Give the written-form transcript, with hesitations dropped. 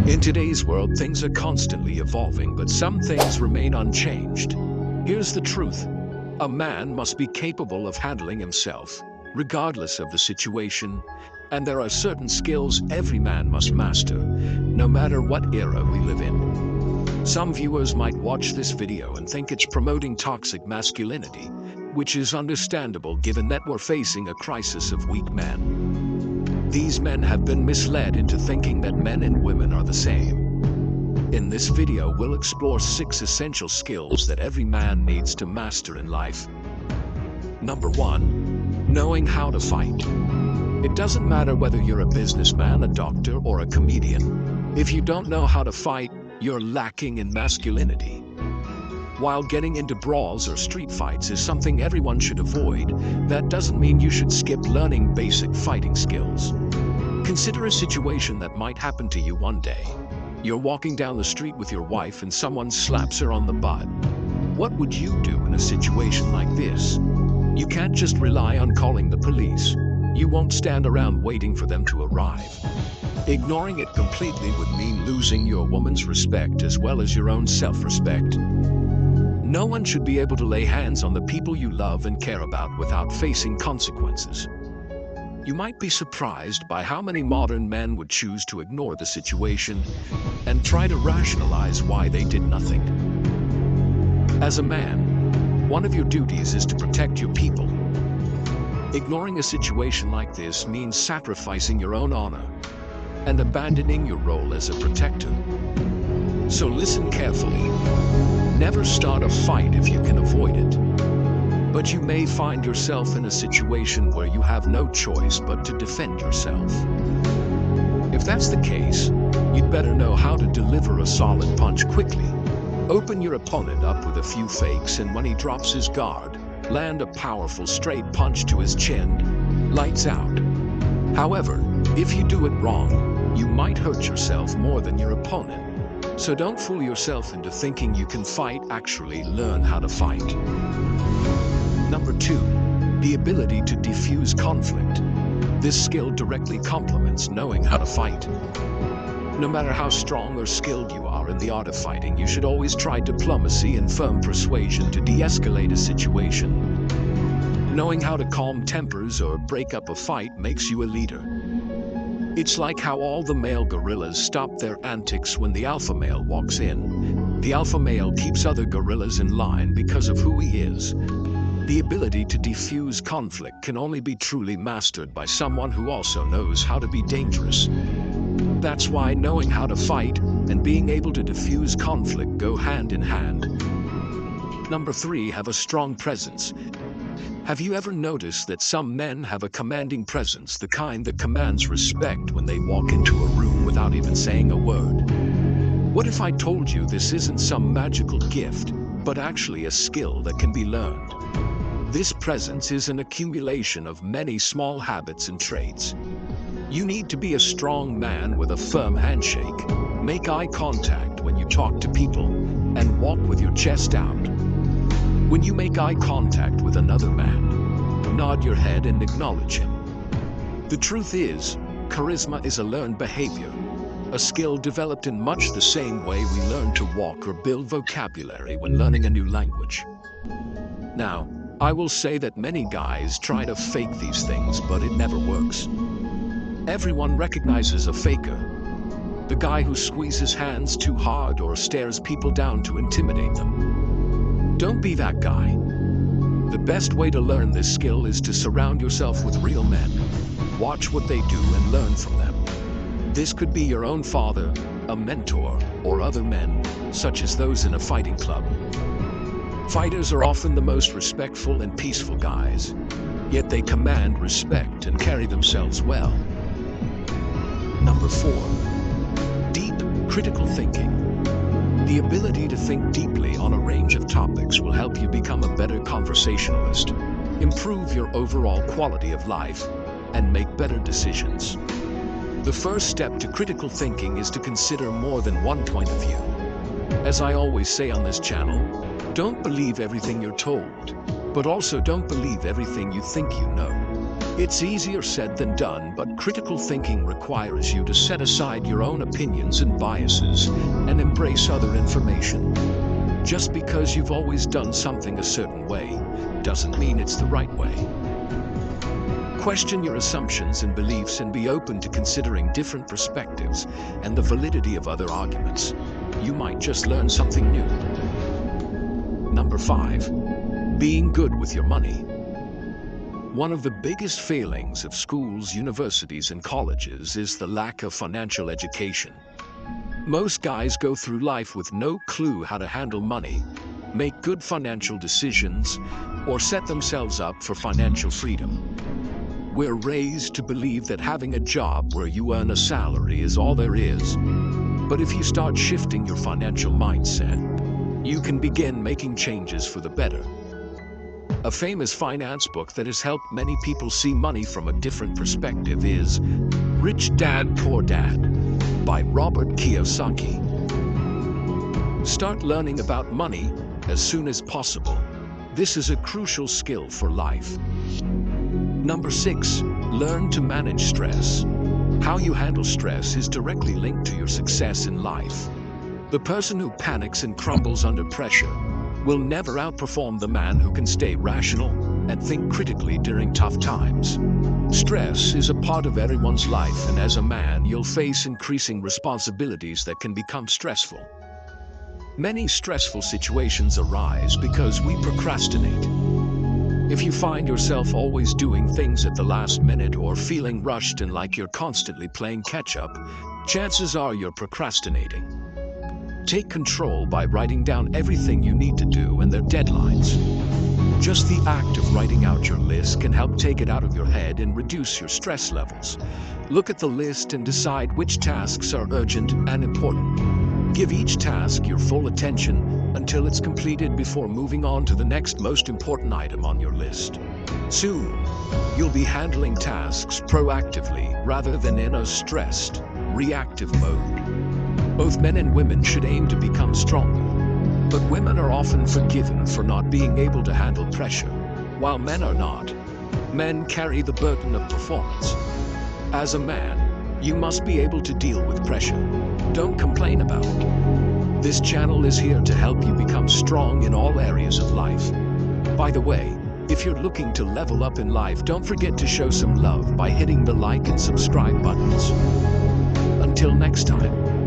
In today's world, things are constantly evolving, but some things remain unchanged. Here's the truth. A man must be capable of handling himself, regardless of the situation, and there are certain skills every man must master, no matter what era we live in. Some viewers might watch this video and think it's promoting toxic masculinity, which is understandable given that we're facing a crisis of weak men. These men have been misled into thinking that men and women are the same. In this video, we'll explore 6 essential skills that every man needs to master in life. Number 1. Knowing how to fight. It doesn't matter whether you're a businessman, a doctor, or a comedian. If you don't know how to fight, you're lacking in masculinity. While getting into brawls or street fights is something everyone should avoid, that doesn't mean you should skip learning basic fighting skills. Consider a situation that might happen to you one day. You're walking down the street with your wife and someone slaps her on the butt. What would you do in a situation like this? You can't just rely on calling the police. You won't stand around waiting for them to arrive. Ignoring it completely would mean losing your woman's respect as well as your own self-respect. No one should be able to lay hands on the people you love and care about without facing consequences. You might be surprised by how many modern men would choose to ignore the situation and try to rationalize why they did nothing. As a man, one of your duties is to protect your people. Ignoring a situation like this means sacrificing your own honor and abandoning your role as a protector. So listen carefully. Never start a fight if you can avoid it. But you may find yourself in a situation where you have no choice but to defend yourself. If that's the case, you'd better know how to deliver a solid punch quickly. Open your opponent up with a few fakes, and when he drops his guard, land a powerful straight punch to his chin. Lights out. However, if you do it wrong, you might hurt yourself more than your opponent. So don't fool yourself into thinking you can fight. Actually, learn how to fight. Number 2. The ability to diffuse conflict. This skill directly complements knowing how to fight. No matter how strong or skilled you are in the art of fighting, you should always try diplomacy and firm persuasion to de-escalate a situation. Knowing how to calm tempers or break up a fight makes you a leader. It's like how all the male gorillas stop their antics when the alpha male walks in. The alpha male keeps other gorillas in line because of who he is. The ability to diffuse conflict can only be truly mastered by someone who also knows how to be dangerous. That's why knowing how to fight and being able to diffuse conflict go hand in hand. Number 3. Have a strong presence. Have you ever noticed that some men have a commanding presence, the kind that commands respect when they walk into a room without even saying a word? What if I told you this isn't some magical gift, but actually a skill that can be learned? This presence is an accumulation of many small habits and traits. You need to be a strong man with a firm handshake. Make eye contact when you talk to people, and walk with your chest out. When you make eye contact with another man, nod your head and acknowledge him. The truth is, charisma is a learned behavior, a skill developed in much the same way we learn to walk or build vocabulary when learning a new language. Now, I will say that many guys try to fake these things, but it never works. Everyone recognizes a faker. The guy who squeezes hands too hard or stares people down to intimidate them. Don't be that guy. The best way to learn this skill is to surround yourself with real men. Watch what they do and learn from them. This could be your own father, a mentor, or other men, such as those in a fighting club. Fighters are often the most respectful and peaceful guys, yet they command respect and carry themselves well. Number 4. Deep, critical thinking. The ability to think deeply on a range of topics will help you become a better conversationalist, improve your overall quality of life, and make better decisions. The first step to critical thinking is to consider more than one point of view. As I always say on this channel, don't believe everything you're told, but also don't believe everything you think you know. It's easier said than done, but critical thinking requires you to set aside your own opinions and biases and embrace other information. Just because you've always done something a certain way doesn't mean it's the right way. Question your assumptions and beliefs and be open to considering different perspectives and the validity of other arguments. You might just learn something new. Number 5. Being good with your money. One of the biggest failings of schools, universities, and colleges is the lack of financial education. Most guys go through life with no clue how to handle money, make good financial decisions, or set themselves up for financial freedom. We're raised to believe that having a job where you earn a salary is all there is. But if you start shifting your financial mindset, you can begin making changes for the better. A famous finance book that has helped many people see money from a different perspective is Rich Dad, Poor Dad by Robert Kiyosaki. Start learning about money as soon as possible. This is a crucial skill for life. Number 6. Learn to manage stress. How you handle stress is directly linked to your success in life. The person who panics and crumbles under pressure will never outperform the man who can stay rational and think critically during tough times. Stress is a part of everyone's life, and as a man, you'll face increasing responsibilities that can become stressful. Many stressful situations arise because we procrastinate. If you find yourself always doing things at the last minute or feeling rushed and like you're constantly playing catch-up, chances are you're procrastinating. Take control by writing down everything you need to do and their deadlines. Just the act of writing out your list can help take it out of your head and reduce your stress levels. Look at the list and decide which tasks are urgent and important. Give each task your full attention until it's completed before moving on to the next most important item on your list. Soon, you'll be handling tasks proactively rather than in a stressed, reactive mode. Both men and women should aim to become stronger, but women are often forgiven for not being able to handle pressure, while men are not. Men carry the burden of performance. As a man, you must be able to deal with pressure. Don't complain about it. This channel is here to help you become strong in all areas of life. By the way, if you're looking to level up in life, don't forget to show some love by hitting the like and subscribe buttons. Until next time.